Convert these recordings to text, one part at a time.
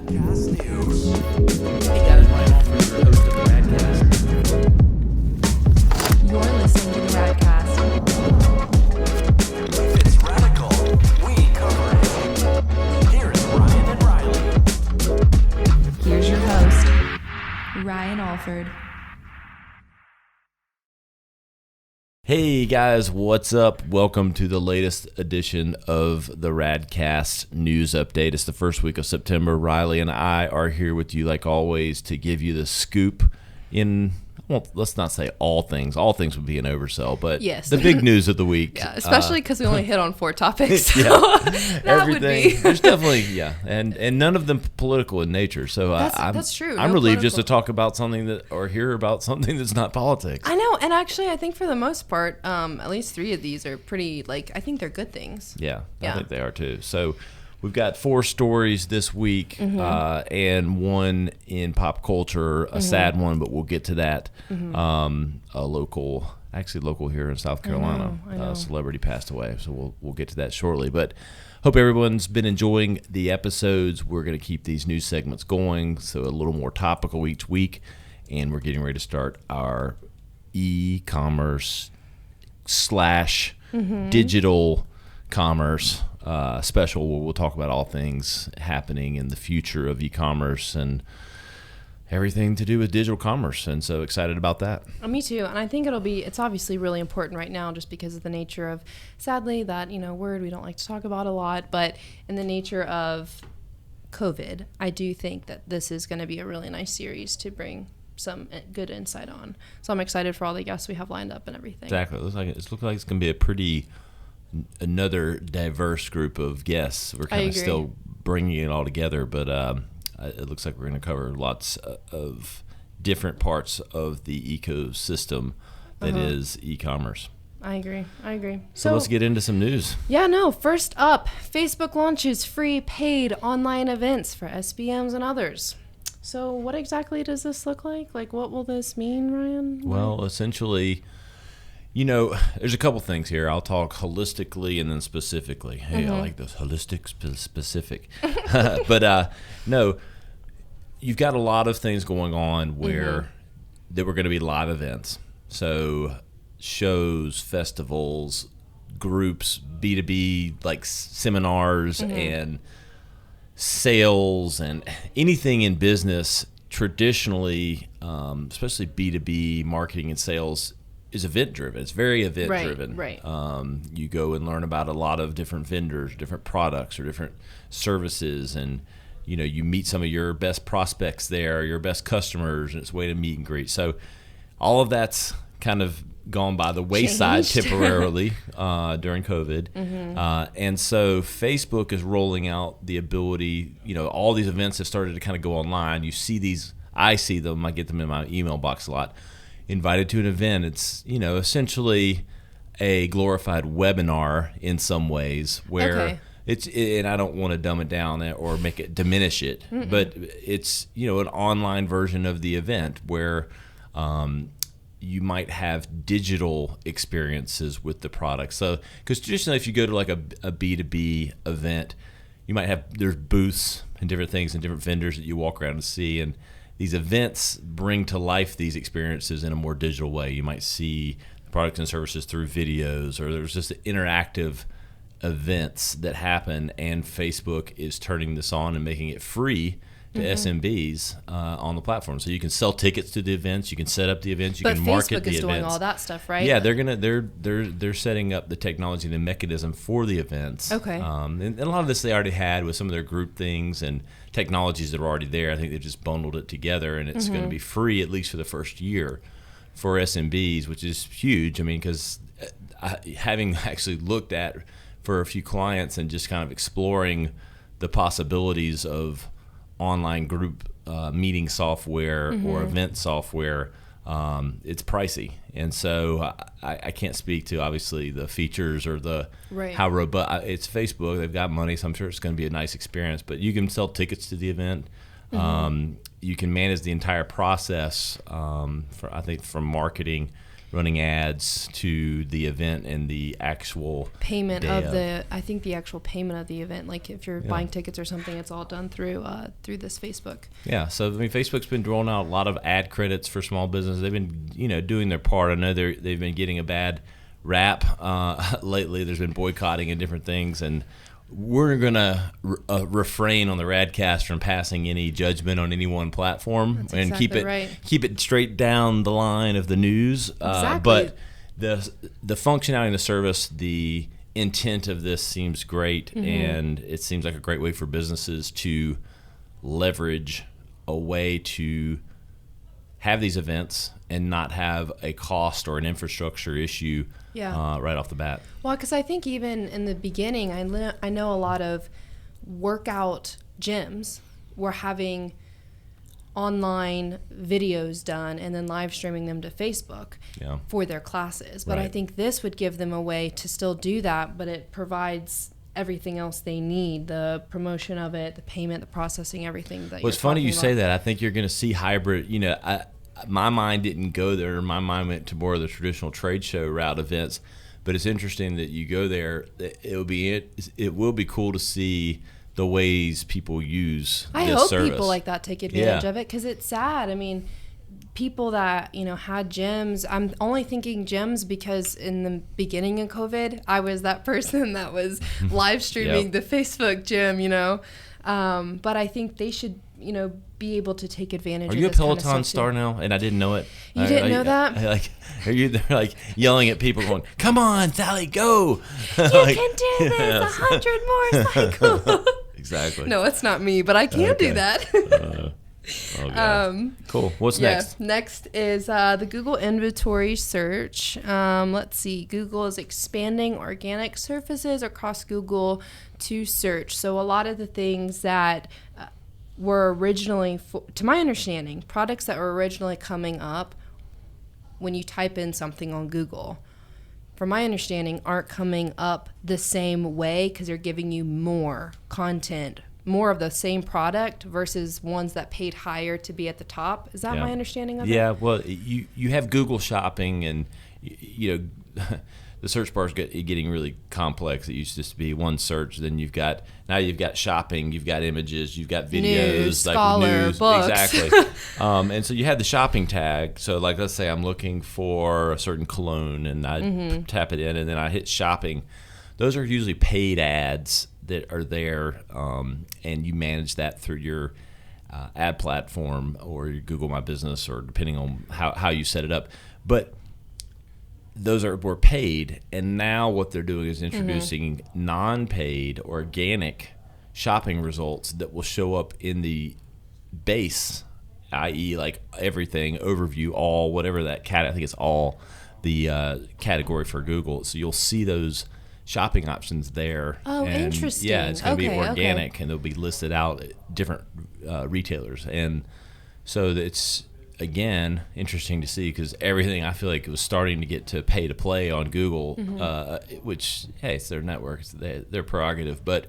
Radcast News. Hey guys, Ryan Alford, your host of the Radcast. You're listening to the Radcast. If it's radical, we cover it. Here's Ryan and Riley. Here's your host, Ryan Alford. Hey guys, what's up? Welcome to the latest edition of the Radcast News Update. It's the first week of September. Riley and I are here with you like always to give you the scoop in, well, let's not say all things. All things would be an oversell, but Yes. the big news of the week. Yeah, especially because we only hit on 4 topics. So Yeah. that Everything. would be. There's definitely, yeah, and none of them political in nature. So That's true. I'm No relieved just to political. talk about something that, or hear about something that's not politics. I know, and actually, I think for the most part, at least 3 of these are pretty, I think they're good things. Yeah, I Yeah. think they are too. So we've got 4 stories this week and one in pop culture, a sad one, but we'll get to that. A local here in South Carolina, I know. celebrity passed away, so we'll get to that shortly. But hope everyone's been enjoying the episodes. We're going to keep these news segments going, so a little more topical each week, and we're getting ready to start our e-commerce / digital commerce special where we'll talk about all things happening in the future of e-commerce and everything to do with digital commerce, and so excited about that. Me too, and I think it's obviously really important right now just because of the nature of, sadly, that, word we don't like to talk about a lot, but in the nature of COVID, I do think that this is going to be a really nice series to bring some good insight on. So I'm excited for all the guests we have lined up and everything. Exactly. It looks like it's going to be another diverse group of guests. We're kind of still bringing it all together, but it looks like we're going to cover lots of different parts of the ecosystem that is e-commerce. I agree. So let's get into some news. Yeah, no. First up, Facebook launches free paid online events for SBMs and others. So what exactly does this look like? What will this mean, Ryan? Well, essentially, there's a couple things here. I'll talk holistically and then specifically. Hey, I like those holistic, specific. But no, you've got a lot of things going on where there were going to be live events. So shows, festivals, groups, B2B, like seminars and sales and anything in business traditionally, especially B2B marketing and sales, is event driven. It's very event driven. Right. You go and learn about a lot of different vendors, different products, or different services, and you meet some of your best prospects there, your best customers, and it's a way to meet and greet. So all of that's kind of gone by the wayside temporarily during COVID. And so Facebook is rolling out the ability, all these events have started to kind of go online. You see these, I see them, I get them in my email box a lot. Invited to an event, it's, essentially a glorified webinar in some ways where it's, and I don't want to dumb it down or make it diminish it, but it's, an online version of the event where you might have digital experiences with the product. So, because traditionally, if you go to like a B2B event, you might have, there's booths and different things and different vendors that you walk around and see. And these events bring to life these experiences in a more digital way. You might see the products and services through videos, or there's just interactive events that happen. And Facebook is turning this on and making it free to SMBs on the platform, so you can sell tickets to the events, you can set up the events, you can market the events. But Facebook is doing all that stuff, right? Yeah, they're setting up the technology and the mechanism for the events. Okay. And a lot of this they already had with some of their group things and technologies that are already there. I think they've just bundled it together, and it's going to be free at least for the first year for SMBs, which is huge. I mean, because having actually looked at for a few clients and just kind of exploring the possibilities of online group meeting software or event software, it's pricey, and so I can't speak to obviously the features or the how robust. It's Facebook, they've got money, so I'm sure it's going to be a nice experience. But you can sell tickets to the event. You can manage the entire process. I think from marketing running ads to the event and the actual Payment day of I think the actual payment of the event, like if you're buying tickets or something, it's all done through this Facebook. Yeah, so I mean, Facebook's been rolling out a lot of ad credits for small business. They've been, doing their part. I know they've been getting a bad rap lately. There's been boycotting and different things, and we're gonna refrain on the Radcast from passing any judgment on any one platform. That's and exactly keep it straight down the line of the news. Exactly. But the functionality of the service, the intent of this seems great, and it seems like a great way for businesses to leverage a way to have these events and not have a cost or an infrastructure issue right off the bat. Well, because I think even in the beginning, I know a lot of workout gyms were having online videos done and then live streaming them to Facebook for their classes. But I think this would give them a way to still do that, but it provides everything else they need, the promotion of it, the payment, the processing, everything that Well, it's funny you say that. I think you're going to see hybrid. My mind didn't go there. My mind went to more of the traditional trade show route events. But it's interesting that you go there. It will be cool to see the ways people use I this hope service. people like that take advantage of it, because it's sad. I mean, people that had gyms, I'm only thinking gyms because in the beginning of COVID, I was that person that was live streaming the Facebook gym, but I think they should be able to take advantage of Are you a this kind of Peloton stuff star too. now? And I didn't know it. You didn't know that? They're like yelling at people going, "Come on, Sally, go. You can do this, 100 more cycles." Exactly. No, it's not me, but I can do that. Cool. What's next? Next is the Google inventory search. Let's see. Google is expanding organic surfaces across Google to search. So a lot of the things that were originally, to my understanding, products that were originally coming up when you type in something on Google, from my understanding, aren't coming up the same way because they're giving you more content, more of the same product versus ones that paid higher to be at the top. Is that my understanding of it? Yeah, well, you have Google Shopping, and the search bar is getting really complex. It used to be one search, then you've got shopping, you've got images, you've got videos, news, scholar, news, books. exactly. And so you have the shopping tag. So like, let's say I'm looking for a certain cologne, and I tap it in, and then I hit shopping. Those are usually paid ads that are there, and you manage that through your ad platform or your Google My Business, or depending on how you set it up. But those were paid, and now what they're doing is introducing non-paid organic shopping results that will show up in the base, i.e. like everything, overview, all, whatever that I think it's all the category for Google. So you'll see those shopping options there. Oh, and interesting. Yeah, it's going to be Okay, organic, and they'll be listed out at different retailers. And so it's, again, interesting to see, because everything, I feel like, it was starting to get to pay to play on Google, which, hey, it's their network, it's their prerogative. But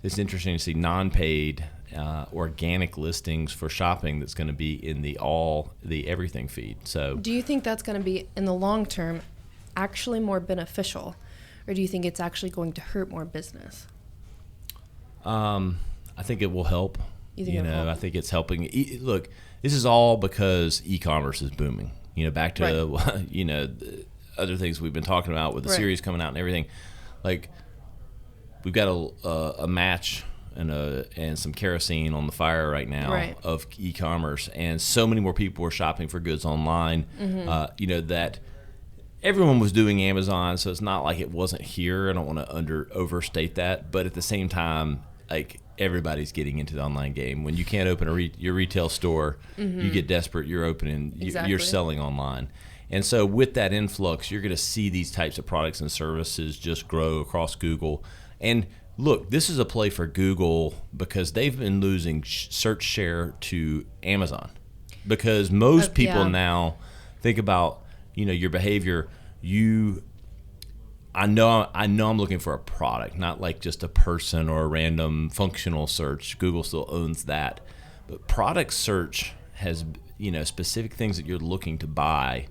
it's interesting to see non-paid organic listings for shopping that's going to be in the everything feed. So Do you think that's going to be, in the long term, actually more beneficial, or do you think it's actually going to hurt more business? I think it will help. You think it'll help? I think it's helping. Look, this is all because e-commerce is booming. Back to the other things we've been talking about with the series coming out and everything. Like, we've got a match and some kerosene on the fire right now of e-commerce, and so many more people are shopping for goods online. That everyone was doing Amazon, so it's not like it wasn't here. I don't want to overstate that, but at the same time, like, everybody's getting into the online game. When you can't open your retail store, you get desperate. You're opening, you're selling online. And so with that influx, you're going to see these types of products and services just grow across Google. And look, this is a play for Google because they've been losing search share to Amazon, because most people now think about, your behavior. I know I'm looking for a product, not like just a person or a random functional search. Google still owns that. But product search has, specific things that you're looking to buy.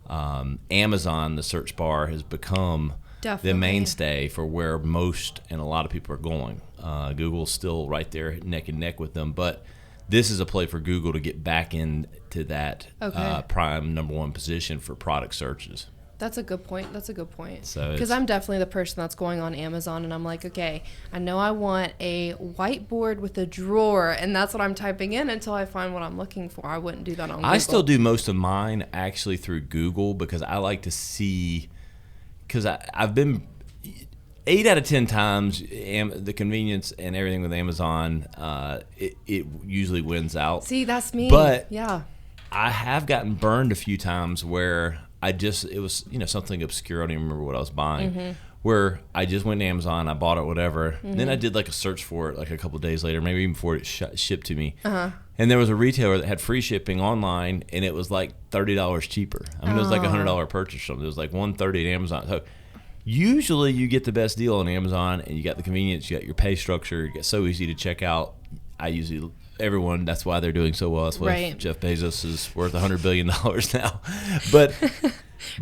Amazon, the search bar, has become Definitely. the mainstay for where most and a lot of people are going. Google's still right there neck and neck with them, but this is a play for Google to get back into that prime number one position for product searches. That's a good point. So Because I'm definitely the person that's going on Amazon and I'm like, okay, I know I want a whiteboard with a drawer, and that's what I'm typing in until I find what I'm looking for. I wouldn't do that on Google. I still do most of mine actually through Google because I like to see, because I've been 8 out of 10 times the convenience and everything with Amazon, it usually wins out. See, that's me. But yeah, I have gotten burned a few times where it was something obscure. I don't even remember what I was buying. Where I just went to Amazon, I bought it, whatever. Then I did like a search for it like a couple of days later, maybe even before it shipped to me. And there was a retailer that had free shipping online, and it was like $30 cheaper. I mean, it was like a $100 purchase or something. It was like $130 at Amazon. So usually you get the best deal on Amazon, and you got the convenience, you got your pay structure, it's so easy to check out. Everyone, that's why they're doing so well. That's why Jeff Bezos is worth $100 billion now. But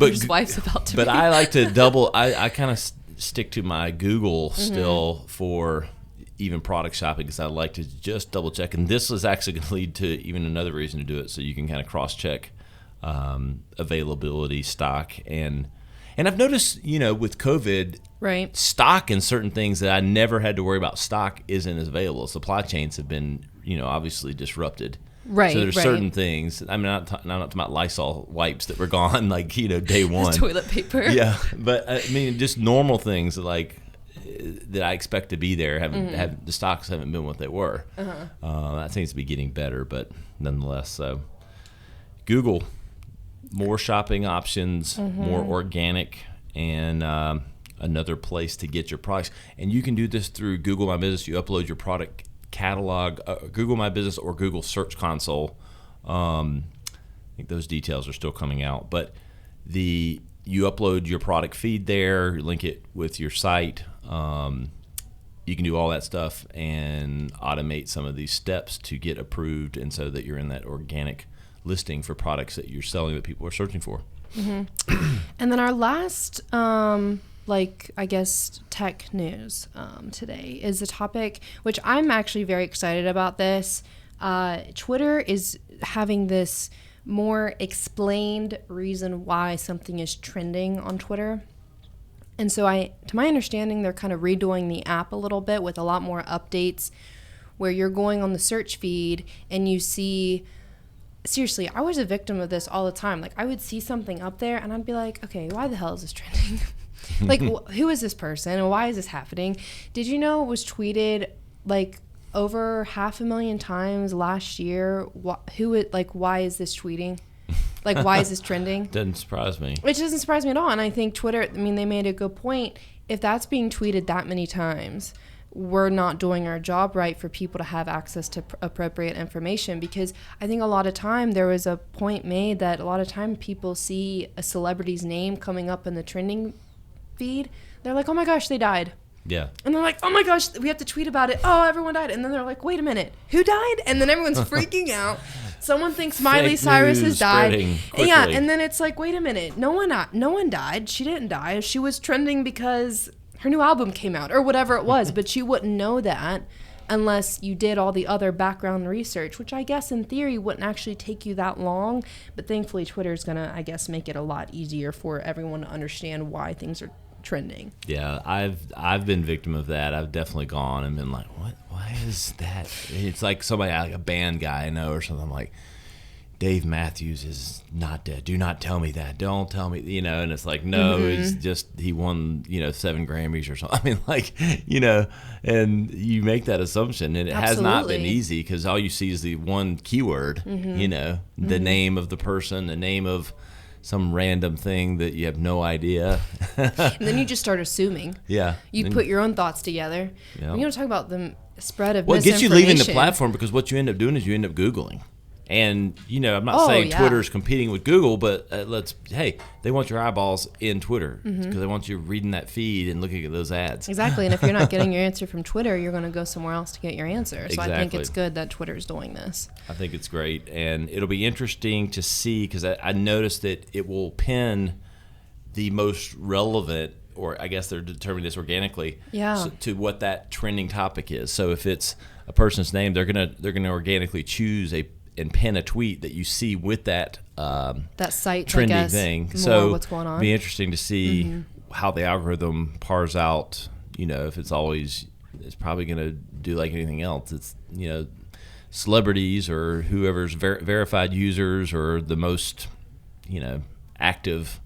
his wife's about to. But I like to double. I kind of stick to my Google still for even product shopping because I like to just double check. And this is actually going to lead to even another reason to do it, so you can kind of cross check availability, stock, and I've noticed with COVID. Right. Stock in certain things that I never had to worry about stock isn't as available. Supply chains have been, obviously disrupted. Right. So there's certain things. I'm not talking about Lysol wipes that were gone day one. Toilet paper. Yeah, but I mean just normal things like that I expect to be there. The stocks haven't been what they were. That seems to be getting better, but nonetheless, so Google, more shopping options, more organic, and another place to get your products. And you can do this through Google My Business. You upload your product catalog, Google My Business or Google Search Console. I think those details are still coming out. But you upload your product feed there, link it with your site. You can do all that stuff and automate some of these steps to get approved, and so that you're in that organic listing for products that you're selling that people are searching for. And then our last I guess tech news today is a topic which I'm actually very excited about. This Twitter is having this more explained reason why something is trending on Twitter. And so to my understanding, they're kind of redoing the app a little bit with a lot more updates where you're going on the search feed and you see, seriously, I was a victim of this all the time. Like, I would see something up there and I'd be like, okay, why the hell is this trending? Like, who is this person and why is this happening? Did you know it was tweeted like over 500,000 times last year? Why is this tweeting? Like, why is this trending? Doesn't surprise me. It doesn't surprise me at all. And I think Twitter, they made a good point. If that's being tweeted that many times, we're not doing our job right for people to have access to appropriate information. Because I think a lot of time there was a point made that a lot of time people see a celebrity's name coming up in the trending feed. They're like, oh my gosh, they died. Yeah. And they're like, oh my gosh, we have to tweet about it. Oh, everyone died. And then they're like, wait a minute, who died? And then everyone's freaking out. Someone thinks Miley Cyrus has died. Yeah, and then it's like, wait a minute, no one died. She didn't die. She was trending because her new album came out or whatever it was. But you wouldn't know that unless you did all the other background research, which I guess in theory wouldn't actually take you that long. But thankfully, Twitter's going to, I guess, make it a lot easier for everyone to understand why things are trending. Yeah, I've been victim of that. I've definitely gone and been like, what? Why is that? It's like somebody, like a band guy I know or something, like, Dave Matthews is not dead. Do not tell me that. Don't tell me, and it's like, no, it's just he won, 7 Grammys or something. I mean, like, and you make that assumption, and it has not been easy because all you see is the one keyword, the name of the person, the name of some random thing that you have no idea. And then you just start assuming. Yeah. You put your own thoughts together. Yeah. We're going to talk about the spread of misinformation. Well, it gets you leaving the platform because what you end up doing is you end up Googling. And, I'm not Oh, saying yeah. Twitter's competing with Google, but they want your eyeballs in Twitter because Mm-hmm. they want you reading that feed and looking at those ads. Exactly. And if you're not getting your answer from Twitter, you're going to go somewhere else to get your answer. So I think Exactly. it's good that Twitter's doing this. I think it's great. And it'll be interesting to see because I noticed that it will pin the most relevant, or I guess they're determining this organically, Yeah. to what that trending topic is. So if it's a person's name, they're gonna organically choose and pin a tweet that you see with that That site, trending I guess, thing. more So what's going on. be interesting to see how the algorithm pars out. If it's probably going to do like anything else. It's celebrities or whoever's verified users or the most active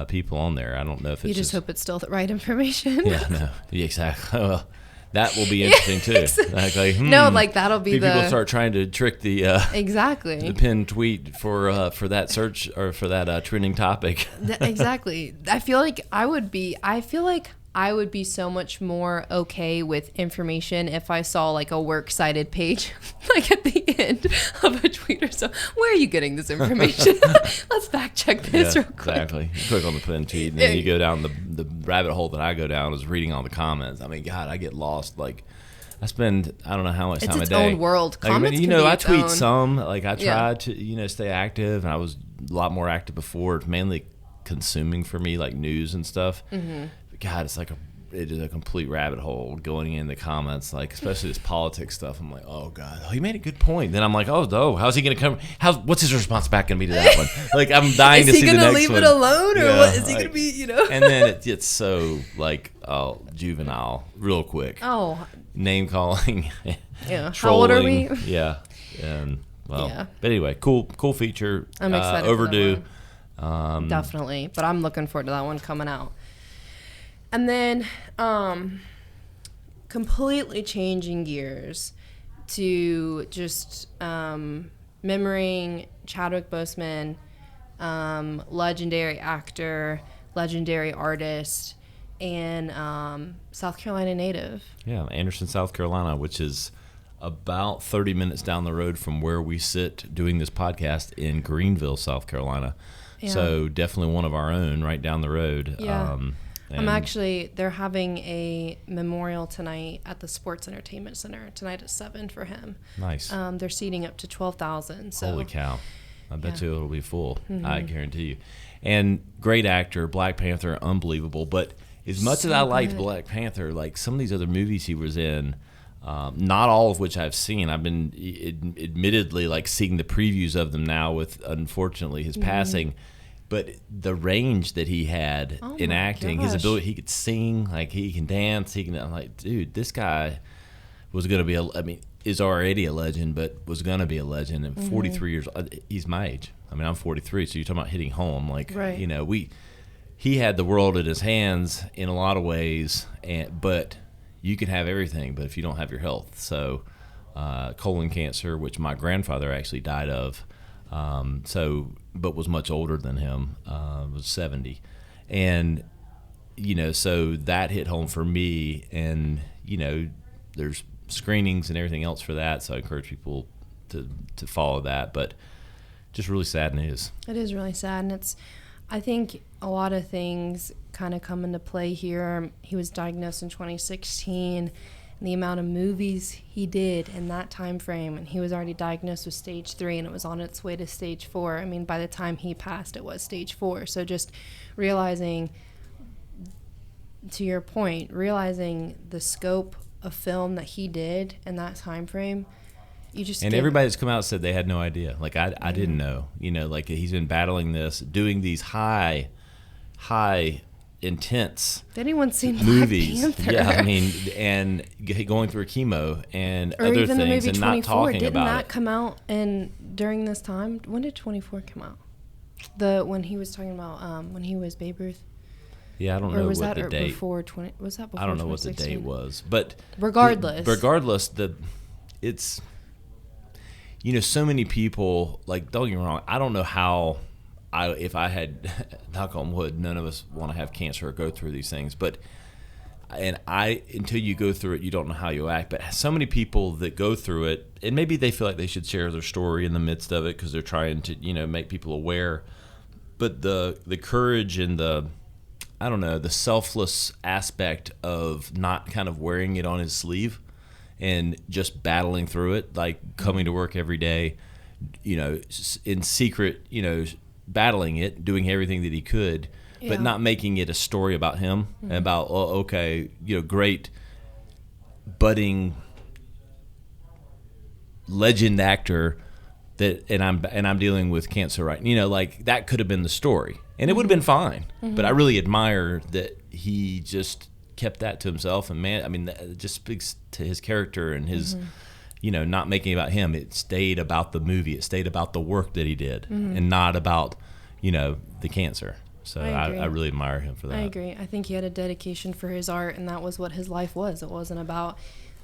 people on there. I don't know if it's You just hope it's still the right information. yeah, no, yeah, exactly. Well, that will be interesting too. Like, No, like that'll be people the start trying to trick the exactly. the pinned tweet for that search or for that trending topic. Exactly. I feel like I would be so much more okay with information if I saw like a works cited page like at the end of a tweet or so. Where are you getting this information? Let's fact check this real quick. Exactly. You click on the pinned tweet and then you go down the rabbit hole that I go down is reading all the comments. I mean, God, I get lost. Like, I spend I don't know how much It's time its a day. own world. Like, Comments can be I its tweet own. some. Like I Yeah. try to stay active, and I was a lot more active before. It's mainly consuming for me, like news and stuff. Mm-hmm. But God, it is a complete rabbit hole going in the comments, like especially this politics stuff. I'm like, oh God, he made a good point. Then I'm like, how's he gonna come? What's his response back gonna be to that one? Like I'm dying Is to he see the gonna next leave one. it alone, or Yeah, what is he like- gonna be? And then it gets so like juvenile, real quick. Oh, Name calling. yeah. How old are we? trolling. Yeah, and Yeah. But anyway, cool feature. I'm excited for that overdue. one. Definitely, but I'm looking forward to that one coming out. And then, completely changing gears to just remembering Chadwick Boseman, legendary actor, legendary artist, and South Carolina native. Yeah, Anderson, South Carolina, which is about 30 minutes down the road from where we sit doing this podcast in Greenville, South Carolina. Yeah. So definitely one of our own right down the road. Yeah. And They're having a memorial tonight at the Sports Entertainment Center tonight at 7 for him. Nice. They're seating up to 12,000. So Holy cow. I bet Yeah. you it'll be full. I guarantee you. And great actor, Black Panther, unbelievable. But as much as I liked good. Black Panther, like some of these other movies he was in, not all of which I've seen. I've been admittedly like seeing the previews of them now with, unfortunately, his passing. But the range that he had Oh in my acting, his gosh. ability, he could sing, like he can dance. I'm like, dude, this guy was going to be, is already a legend, but was going to be a legend. And 43 years, he's my age. I'm 43, so you're talking about hitting home. Like, Right. he had the world in his hands in a lot of ways, but you can have everything, but if you don't have your health. So colon cancer, which my grandfather actually died of, but was much older than him, was 70. And, so that hit home for me. And, there's screenings and everything else for that, so I encourage people to follow that. But just really sad news. it is really sad. And I think a lot of things kind of come into play here. He was diagnosed in 2016. And the amount of movies he did in that time frame, and he was already diagnosed with stage 3 and it was on its way to stage 4. By the time he passed, it was stage 4. So just realizing, to your point, realizing the scope of film that he did in that time frame, you just And everybody that's come out said they had no idea. Like I didn't know. Like he's been battling this, doing these high, intense Has anyone seen movies. Black Panther? Yeah, and going through chemo and Or other even the things movie and 24. not talking Didn't about that it. come out during this time? When did 24 come out? When he was talking about when he was Babe Ruth? Yeah, I don't Or know was what that the date. before 20? Was that before? I don't know what the 2016? date was, but Regardless. it's so many people, like, don't get me wrong, I don't know how if I had knock on wood, none of us want to have cancer or go through these things, but And until you go through it, you don't know how you act. But so many people that go through it, and maybe they feel like they should share their story in the midst of it because they're trying to, make people aware. But the courage and the selfless aspect of not kind of wearing it on his sleeve and just battling through it, like coming to work every day, in secret, battling it, doing everything that he could. Yeah. But not making it a story about him and about, great budding legend actor and I'm dealing with cancer right. Like that could have been the story and it would have been fine. But I really admire that he just kept that to himself. And man, I mean, that just speaks to his character and his, not making it about him. It stayed about the movie. It stayed about the work that he did and not about, the cancer. So I really admire him for that. I agree. I think he had a dedication for his art, and that was what his life was. It wasn't about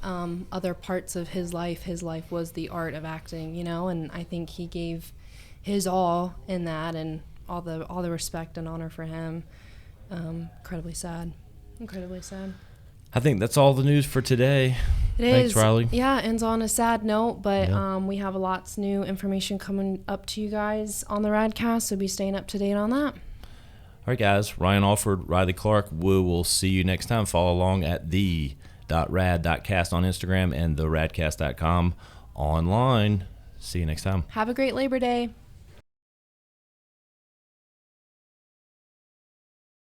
other parts of his life. His life was the art of acting, and I think he gave his all in that, and all the respect and honor for him. Incredibly sad. I think that's all the news for today. Thanks, Riley. Yeah, ends on a sad note, but we have lots new information coming up to you guys on the Radcast, so be staying up to date on that. All right, guys. Ryan Alford, Riley Clark. We will see you next time. Follow along at the.rad.cast on Instagram and theradcast.com online. See you next time. Have a great Labor Day.